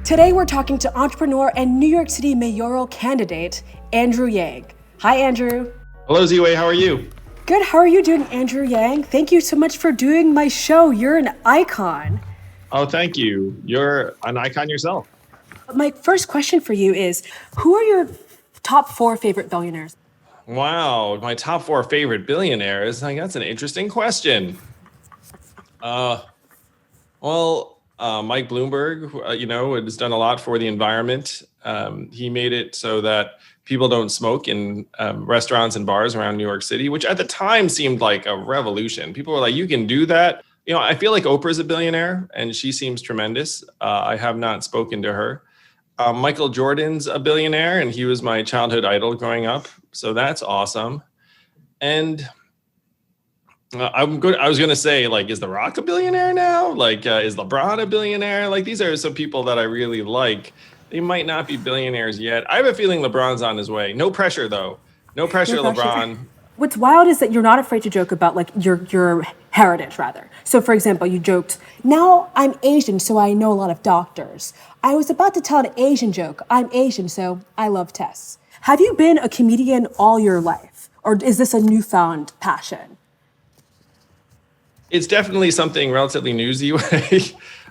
Today we're talking to entrepreneur and New York City mayoral candidate, Andrew Yang. Hi, Andrew. Hello, Ziwe. How are you? Good. How are you doing, Andrew Yang? Thank you so much for doing my show. You're an icon. Oh, thank you. You're an icon yourself. My first question for you is, who are your top 4 favorite billionaires? Wow, my top 4 favorite billionaires. Like, that's an interesting question. Mike Bloomberg, has done a lot for the environment. He made it so that people don't smoke in restaurants and bars around New York City, which at the time seemed like a revolution. People were like, you can do that. You know, I feel like Oprah's a billionaire and she seems tremendous. I have not spoken to her. Michael Jordan's a billionaire and he was my childhood idol growing up. So that's awesome. And I'm good. I was going to say, like, is The Rock a billionaire now? Like, is LeBron a billionaire? Like, these are some people that I really like. They might not be billionaires yet. I have a feeling LeBron's on his way. No pressure, though. No pressure, LeBron. What's wild is that you're not afraid to joke about, like, your heritage, rather. So, for example, you joked, now I'm Asian, so I know a lot of doctors. I was about to tell an Asian joke. I'm Asian, so I love tests. Have you been a comedian all your life? Or is this a newfound passion? It's definitely something relatively newsy.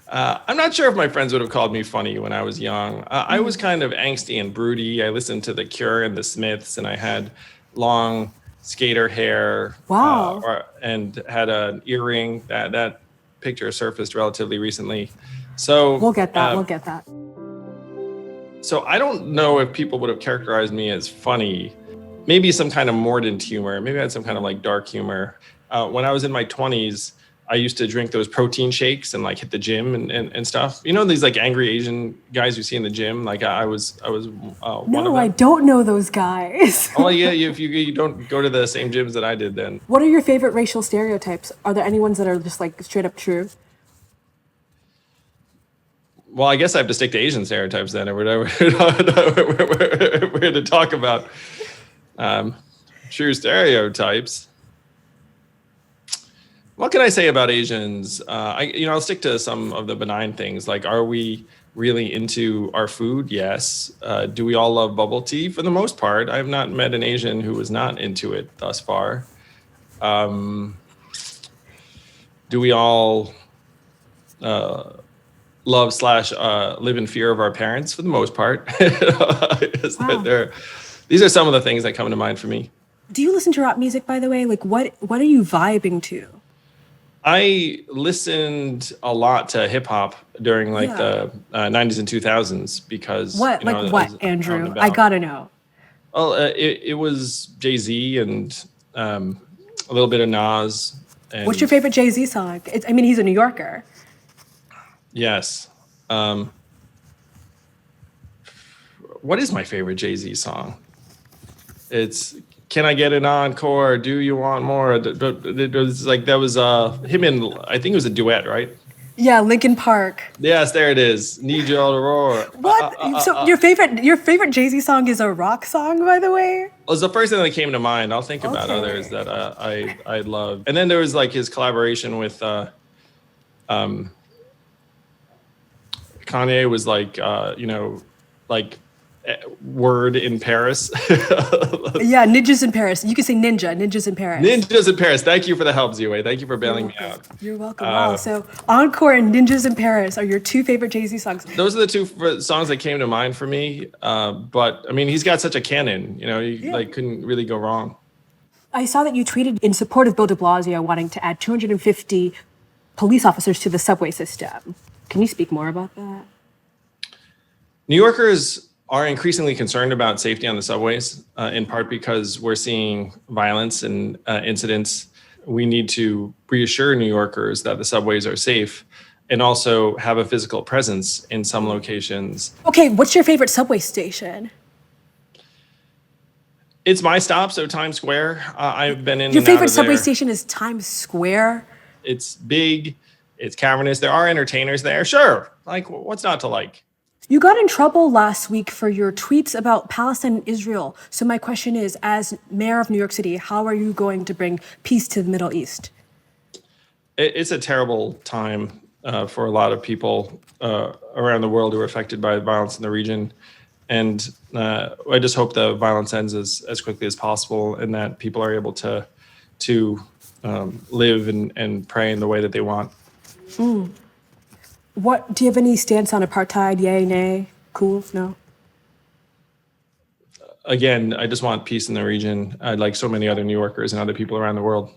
I'm not sure if my friends would have called me funny when I was young. I was kind of angsty and broody. I listened to The Cure and The Smiths, and I had long skater hair. Wow. And had an earring. That picture surfaced relatively recently. So We'll get that. So I don't know if people would have characterized me as funny. Maybe some kind of mordant humor. Maybe I had some kind of like dark humor. When I was in my 20s, I used to drink those protein shakes and like hit the gym and stuff. You know, these like angry Asian guys you see in the gym. Like I was one of them. No, I don't know those guys. Oh yeah, if you don't go to the same gyms that I did then. What are your favorite racial stereotypes? Are there any ones that are just like straight up true? Well, I guess I have to stick to Asian stereotypes then, or whatever we're here to talk about true stereotypes. What can I say about Asians? I'll stick to some of the benign things. Like, are we really into our food? Yes. Do we all love bubble tea? For the most part, I have not met an Asian who was not into it thus far. Do we all love/live in fear of our parents? For the most part. Wow. These are some of the things that come to mind for me. Do you listen to rap music, by the way? Like, what are you vibing to? I listened a lot to hip hop during the 90s and 2000s because What? Andrew? I gotta know. Well, it was Jay-Z and a little bit of Nas. And What's your favorite Jay-Z song? He's a New Yorker. Yes. What is my favorite Jay-Z song? It's Can I Get an Encore? Do You Want More? It was like that was him and I think it was a duet, right? Yeah, Linkin Park. Yes, there it is. Need You All to Roar. What? So your favorite Jay-Z song is a rock song, by the way? It was the first thing that came to mind. I'll think about Okay. others that I love. And then there was like his collaboration with Kanye was like word in Paris. Yeah, Ninjas in Paris. You can say Ninjas in Paris. Ninjas in Paris. Thank you for the help, Ziwe. Thank you for bailing me out. You're welcome. Wow. So Encore and Ninjas in Paris are your 2 favorite Jay-Z songs. Those are the 2 songs that came to mind for me. But I mean, he's got such a canon. You know, couldn't really go wrong. I saw that you tweeted in support of Bill de Blasio wanting to add 250 police officers to the subway system. Can you speak more about that? New Yorkers are increasingly concerned about safety on the subways, in part because we're seeing violence and incidents. We need to reassure New Yorkers that the subways are safe and also have a physical presence in some locations. Okay, what's your favorite subway station? It's my stop, so Times Square. I've been in. Your and out favorite of subway there. station is Times Square? It's big. It's cavernous. There are entertainers there. Sure. Like, what's not to like? You got in trouble last week for your tweets about Palestine and Israel. So my question is, as mayor of New York City, how are you going to bring peace to the Middle East? It's a terrible time for a lot of people around the world who are affected by violence in the region. And I just hope the violence ends as quickly as possible, and that people are able to live and pray in the way that they want. What do you have any stance on apartheid? Yay, nay, cool, no? Again, I just want peace in the region. I'd like so many other New Yorkers and other people around the world.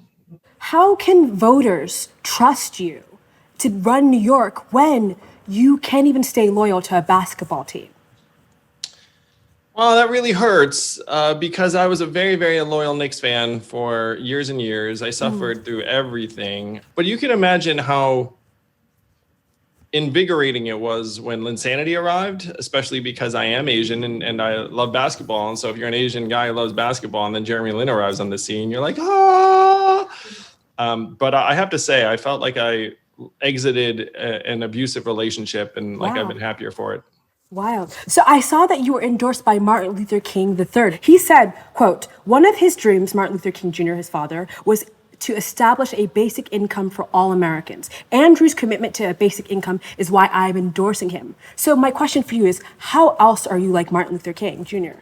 How can voters trust you to run New York when you can't even stay loyal to a basketball team? Well, that really hurts because I was a very, very loyal Knicks fan for years and years. I suffered through everything. But you can imagine how invigorating it was when Linsanity arrived, especially because I am Asian and I love basketball. And so if you're an Asian guy who loves basketball and then Jeremy Lin arrives on the scene, you're like, ah! But I have to say, I felt like I exited an abusive relationship, and like I've been happier for it. Wild. So I saw that you were endorsed by Martin Luther King III. He said, quote, one of his dreams, Martin Luther King Jr., his father, was to establish a basic income for all Americans. Andrew's commitment to a basic income is why I'm endorsing him. So my question for you is, how else are you like Martin Luther King Jr.?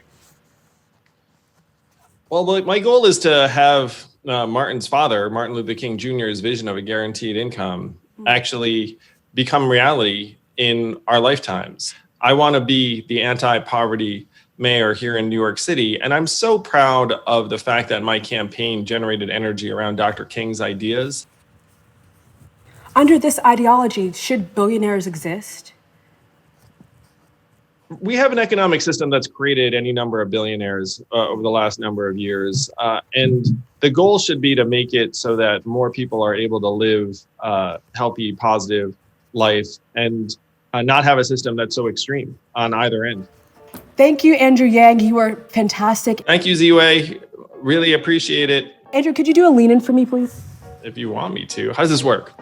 Well, my goal is to have Martin's father, Martin Luther King Jr.'s vision of a guaranteed income actually become reality in our lifetimes. I want to be the anti-poverty mayor here in New York City. And I'm so proud of the fact that my campaign generated energy around Dr. King's ideas. Under this ideology, should billionaires exist? We have an economic system that's created any number of billionaires over the last number of years. And the goal should be to make it so that more people are able to live a healthy, positive life and not have a system that's so extreme on either end. Thank you, Andrew Yang. You were fantastic. Thank you, Ziwe. Really appreciate it. Andrew, could you do a lean-in for me, please? If you want me to. How does this work?